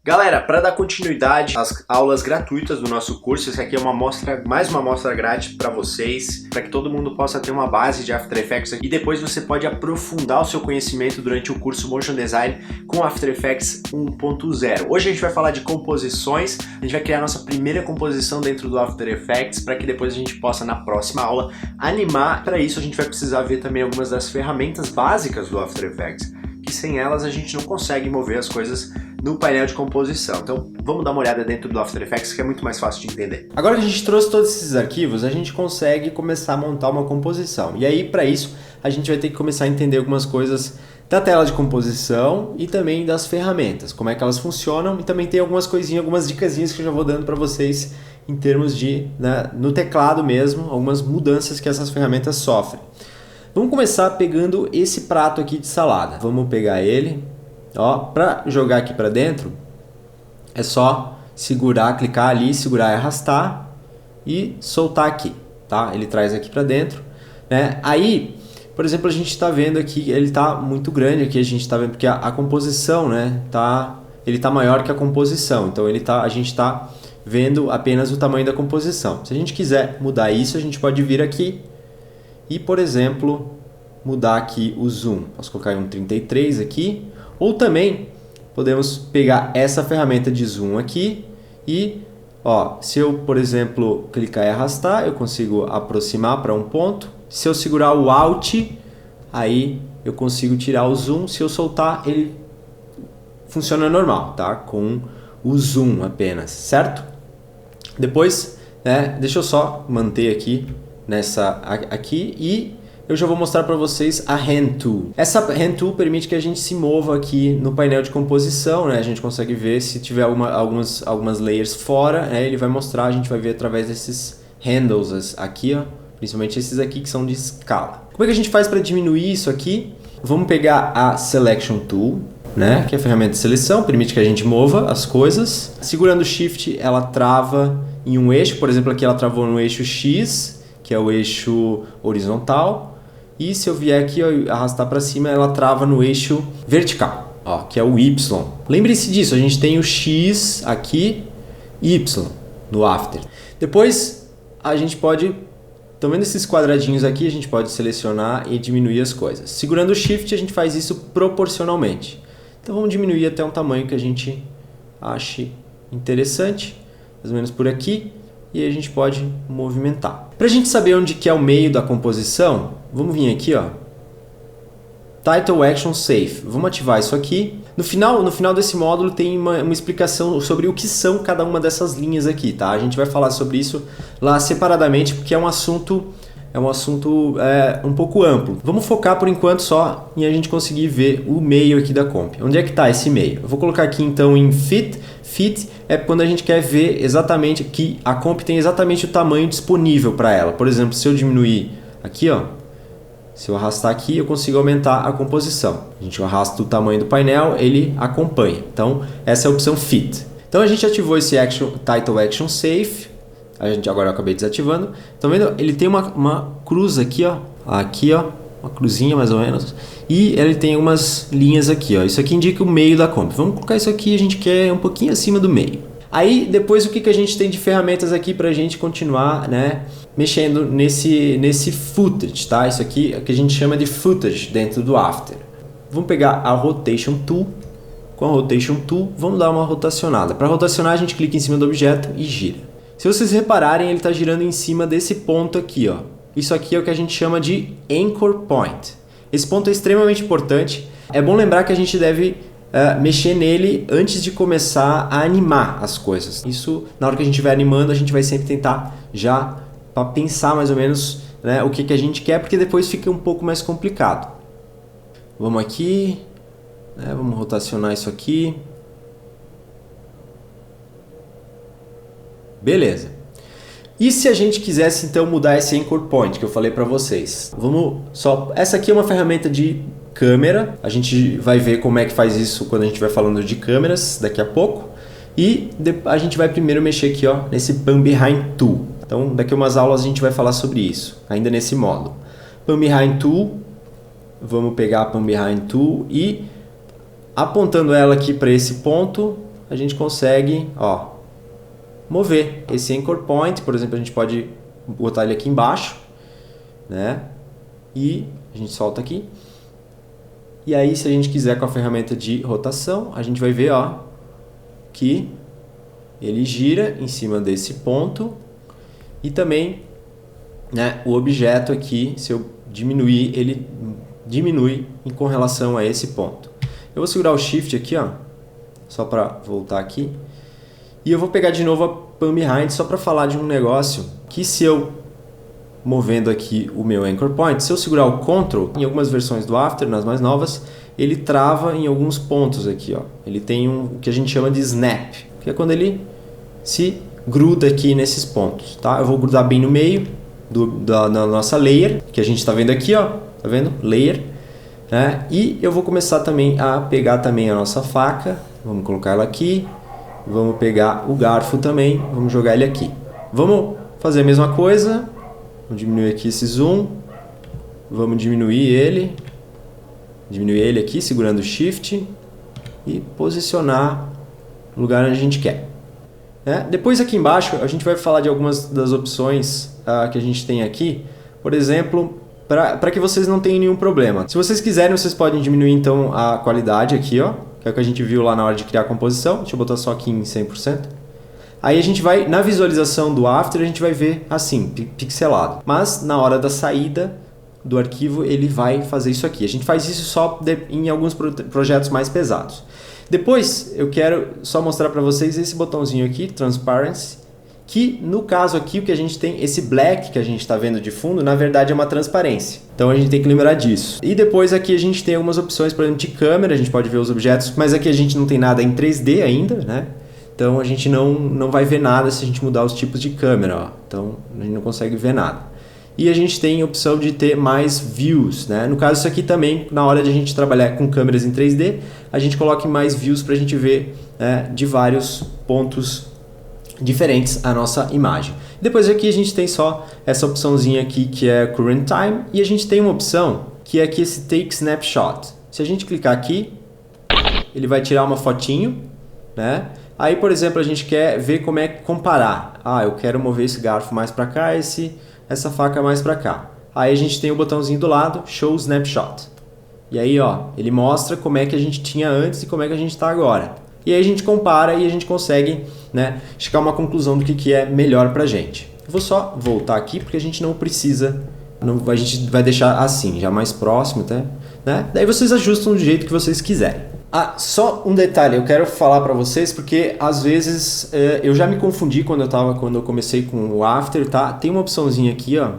Galera, para dar continuidade às aulas gratuitas do nosso curso, essa aqui é mais uma amostra grátis para vocês, para que todo mundo possa ter uma base de After Effects e depois você pode aprofundar o seu conhecimento durante o curso Motion Design com After Effects 1.0. Hoje a gente vai falar de composições, a gente vai criar a nossa primeira composição dentro do After Effects para que depois a gente possa, na próxima aula, animar. Para isso a gente vai precisar ver também algumas das ferramentas básicas do After Effects, que sem elas a gente não consegue mover as coisas no painel de composição. Então vamos dar uma olhada dentro do After Effects, que é muito mais fácil de entender. Agora que a gente trouxe todos esses arquivos, a gente consegue começar a montar uma composição. E aí, para isso, a gente vai ter que começar a entender algumas coisas da tela de composição e também das ferramentas, como é que elas funcionam, e também tem algumas coisinhas, algumas dicasinhas que eu já vou dando para vocês em termos de, no teclado mesmo, algumas mudanças que essas ferramentas sofrem. Vamos começar pegando esse prato aqui de salada. Vamos pegar ele. Para jogar aqui para dentro, é só segurar, clicar ali, segurar e arrastar e soltar aqui, tá? Ele traz aqui para dentro, né? Aí, por exemplo, a gente está vendo aqui, ele está muito grande aqui, a gente está vendo porque a composição, né? Ele está maior que a composição, então a gente está vendo apenas o tamanho da composição. Se a gente quiser mudar isso, a gente pode vir aqui e, por exemplo, mudar aqui o zoom. Posso colocar um 33 aqui. Ou também podemos pegar essa ferramenta de zoom aqui e, se eu, por exemplo, clicar e arrastar, eu consigo aproximar para um ponto. Se eu segurar o Alt, aí eu consigo tirar o zoom. Se eu soltar, ele funciona normal, tá? Com o zoom apenas, certo? Depois, deixa eu só manter aqui aqui e eu já vou mostrar para vocês a Hand Tool. Essa Hand Tool permite que a gente se mova aqui no painel de composição, né? A gente consegue ver se tiver algumas layers fora, ele vai mostrar, a gente vai ver através desses handles aqui, principalmente esses aqui que são de escala. Como é que a gente faz para diminuir isso aqui? Vamos pegar a Selection Tool, né? Que é a ferramenta de seleção, permite que a gente mova as coisas. Segurando o Shift, ela trava em um eixo, por exemplo, aqui ela travou no eixo X, que é o eixo horizontal. E se eu vier aqui arrastar para cima, ela trava no eixo vertical, que é o Y. Lembre-se disso, a gente tem o X aqui e Y no After. Depois a gente pode, estão vendo esses quadradinhos aqui, a gente pode selecionar e diminuir as coisas. Segurando o Shift a gente faz isso proporcionalmente. Então vamos diminuir até um tamanho que a gente ache interessante, mais ou menos por aqui. E aí a gente pode movimentar. Para a gente saber onde que é o meio da composição, vamos vir aqui, Title Action Safe. Vamos ativar isso aqui. No final desse módulo tem uma explicação sobre o que são cada uma dessas linhas aqui, tá? A gente vai falar sobre isso lá separadamente porque é um assunto um pouco amplo. Vamos focar por enquanto só em a gente conseguir ver o meio aqui da comp. Onde é que está esse meio? Eu vou colocar aqui então em Fit. Fit é quando a gente quer ver exatamente que a comp tem exatamente o tamanho disponível para ela. Por exemplo, se eu diminuir aqui, se eu arrastar aqui, eu consigo aumentar a composição. A gente arrasta o tamanho do painel, ele acompanha. Então, essa é a opção Fit. Então, a gente ativou esse Title Action Safe. Agora eu acabei desativando. Estão vendo? Ele tem uma cruz aqui, uma cruzinha mais ou menos. E ele tem umas linhas aqui, Isso aqui indica o meio da comp. Vamos colocar isso aqui, a gente quer um pouquinho acima do meio. Aí, depois, o que a gente tem de ferramentas aqui para a gente continuar, mexendo nesse footage, tá? Isso aqui é o que a gente chama de footage dentro do After. Vamos pegar a Rotation Tool. Com a Rotation Tool, vamos dar uma rotacionada. Para rotacionar, a gente clica em cima do objeto e gira. Se vocês repararem, ele está girando em cima desse ponto aqui, Isso aqui é o que a gente chama de Anchor Point. Esse ponto é extremamente importante. É bom lembrar que a gente deve mexer nele antes de começar a animar as coisas. Isso, na hora que a gente estiver animando, a gente vai sempre tentar já para pensar mais ou menos o que a gente quer, porque depois fica um pouco mais complicado. Vamos aqui, vamos rotacionar isso aqui. Beleza. E se a gente quisesse então mudar esse Anchor Point que eu falei para vocês? Essa aqui é uma ferramenta de câmera. A gente vai ver como é que faz isso quando a gente vai falando de câmeras daqui a pouco. E a gente vai primeiro mexer aqui nesse Pan Behind Tool. Então daqui a umas aulas a gente vai falar sobre isso, ainda nesse módulo. Pan Behind Tool. Vamos pegar a Pan Behind Tool e apontando ela aqui para esse ponto, a gente consegue, ó, mover esse anchor point. Por exemplo, a gente pode botar ele aqui embaixo, né? E a gente solta aqui. E aí, se a gente quiser com a ferramenta de rotação, a gente vai ver, ó, que ele gira em cima desse ponto. E também, né, o objeto aqui, se eu diminuir, ele diminui com relação a esse ponto. Eu vou segurar o Shift aqui, ó, só para voltar aqui. E eu vou pegar de novo a Pan Behind só para falar de um negócio que, se eu movendo aqui o meu Anchor Point, se eu segurar o Ctrl, em algumas versões do After, nas mais novas, ele trava em alguns pontos aqui, ó. Ele tem o que a gente chama de Snap, que é quando ele se gruda aqui nesses pontos, tá? Eu vou grudar bem no meio da nossa layer, que a gente está vendo aqui, ó, tá vendo? Layer, né? E eu vou começar também a pegar também a nossa faca, vamos colocar ela aqui, vamos pegar o garfo também, vamos jogar ele aqui. Vamos fazer a mesma coisa, vamos diminuir aqui esse zoom, vamos diminuir ele aqui, segurando o Shift e posicionar no lugar onde a gente quer. Depois aqui embaixo a gente vai falar de algumas das opções que a gente tem aqui, por exemplo, para que vocês não tenham nenhum problema. Se vocês quiserem, vocês podem diminuir então a qualidade aqui, ó, que é o que a gente viu lá na hora de criar a composição. Deixa eu botar só aqui em 100%. Aí a gente vai, na visualização do After, a gente vai ver assim, pixelado. Mas na hora da saída do arquivo, ele vai fazer isso aqui. A gente faz isso só em alguns projetos mais pesados. Depois, eu quero só mostrar para vocês esse botãozinho aqui, Transparency, que no caso aqui, o que a gente tem, esse black que a gente está vendo de fundo, na verdade é uma transparência. Então a gente tem que lembrar disso. E depois aqui a gente tem algumas opções, por exemplo, de câmera, a gente pode ver os objetos, mas aqui a gente não tem nada em 3D ainda, né? Então a gente não vai ver nada se a gente mudar os tipos de câmera, ó. Então a gente não consegue ver nada. E a gente tem a opção de ter mais views, né? No caso, isso aqui também, na hora de a gente trabalhar com câmeras em 3D, a gente coloca mais views para a gente ver, né, de vários pontos diferentes a nossa imagem. Depois aqui a gente tem só essa opçãozinha aqui que é Current Time, e a gente tem uma opção que é aqui esse Take Snapshot. Se a gente clicar aqui, ele vai tirar uma fotinho, né? Aí, por exemplo, a gente quer ver como é que comparar. Eu quero mover esse garfo mais para cá, essa faca mais para cá. Aí a gente tem o botãozinho do lado, Show Snapshot. E aí, ó, ele mostra como é que a gente tinha antes e como é que a gente está agora. E aí a gente compara e a gente consegue, né, chegar a uma conclusão do que é melhor pra gente. Eu vou só voltar aqui porque a gente não precisa, a gente vai deixar assim, já mais próximo até, né? Daí vocês ajustam do jeito que vocês quiserem. Só um detalhe, eu quero falar para vocês porque às vezes eu já me confundi quando eu comecei com o After, tá? Tem uma opçãozinha aqui, ó,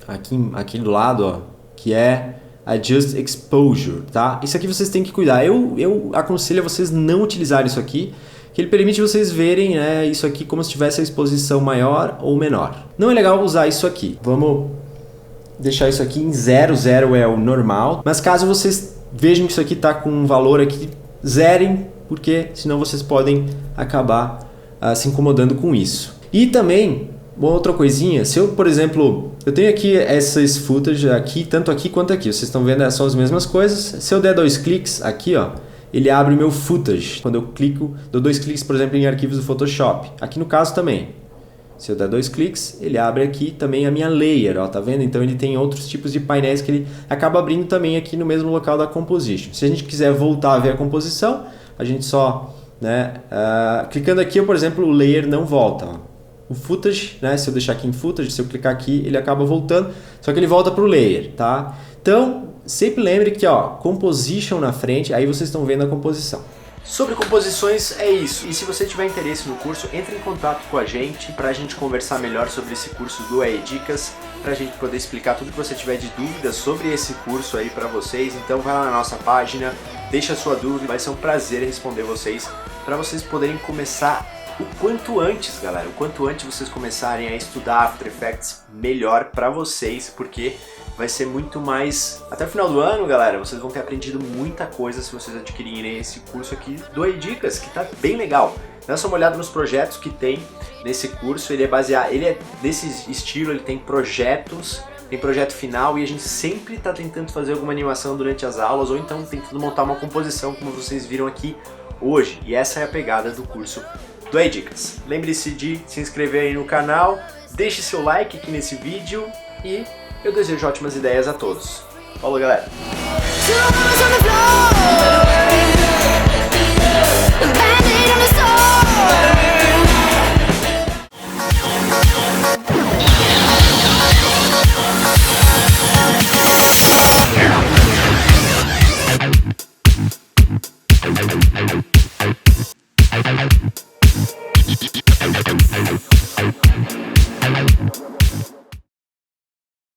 aqui do lado, ó, que é Adjust Exposure, tá? Isso aqui vocês têm que cuidar. Eu aconselho a vocês não utilizarem isso aqui, que ele permite vocês verem, né, isso aqui como se tivesse a exposição maior ou menor. Não é legal usar isso aqui. Vamos deixar isso aqui em 0, 0 é o normal, mas caso vocês vejam que isso aqui está com um valor aqui, zerem, porque senão vocês podem acabar se incomodando com isso. E também, uma outra coisinha, se eu, por exemplo, eu tenho aqui essas footage aqui, tanto aqui quanto aqui, vocês estão vendo, são as mesmas coisas. Se eu der 2 cliques aqui, ó, ele abre o meu footage. Quando eu clico, dou 2 cliques, por exemplo, em arquivos do Photoshop. Aqui no caso também. Se eu der 2 cliques, ele abre aqui também a minha layer, ó, tá vendo? Então ele tem outros tipos de painéis que ele acaba abrindo também aqui no mesmo local da composition. Se a gente quiser voltar a ver a composição, a gente só, né, clicando aqui, por exemplo, o layer não volta, ó. O footage, né, se eu deixar aqui em footage, se eu clicar aqui, ele acaba voltando, só que ele volta para o layer, tá? Então, sempre lembre que, ó, composition na frente, aí vocês estão vendo a composição. Sobre composições é isso. E se você tiver interesse no curso, entre em contato com a gente para a gente conversar melhor sobre esse curso do EE Dicas, para a gente poder explicar tudo que você tiver de dúvidas sobre esse curso aí para vocês. Então vai lá na nossa página, deixa a sua dúvida, vai ser um prazer responder vocês, para vocês poderem começar o quanto antes, galera. O quanto antes vocês começarem a estudar After Effects melhor para vocês, porque vai ser muito mais... Até o final do ano, galera, vocês vão ter aprendido muita coisa se vocês adquirirem esse curso aqui do EE Dicas, que tá bem legal. Dá só uma olhada nos projetos que tem nesse curso. Ele é desse estilo, ele tem projetos tem projeto final e a gente sempre está tentando fazer alguma animação durante as aulas ou então tentando montar uma composição como vocês viram aqui hoje. E essa é a pegada do curso do iDicas. Lembre-se de se inscrever aí no canal, deixe seu like aqui nesse vídeo e eu desejo ótimas ideias a todos. Falou, galera!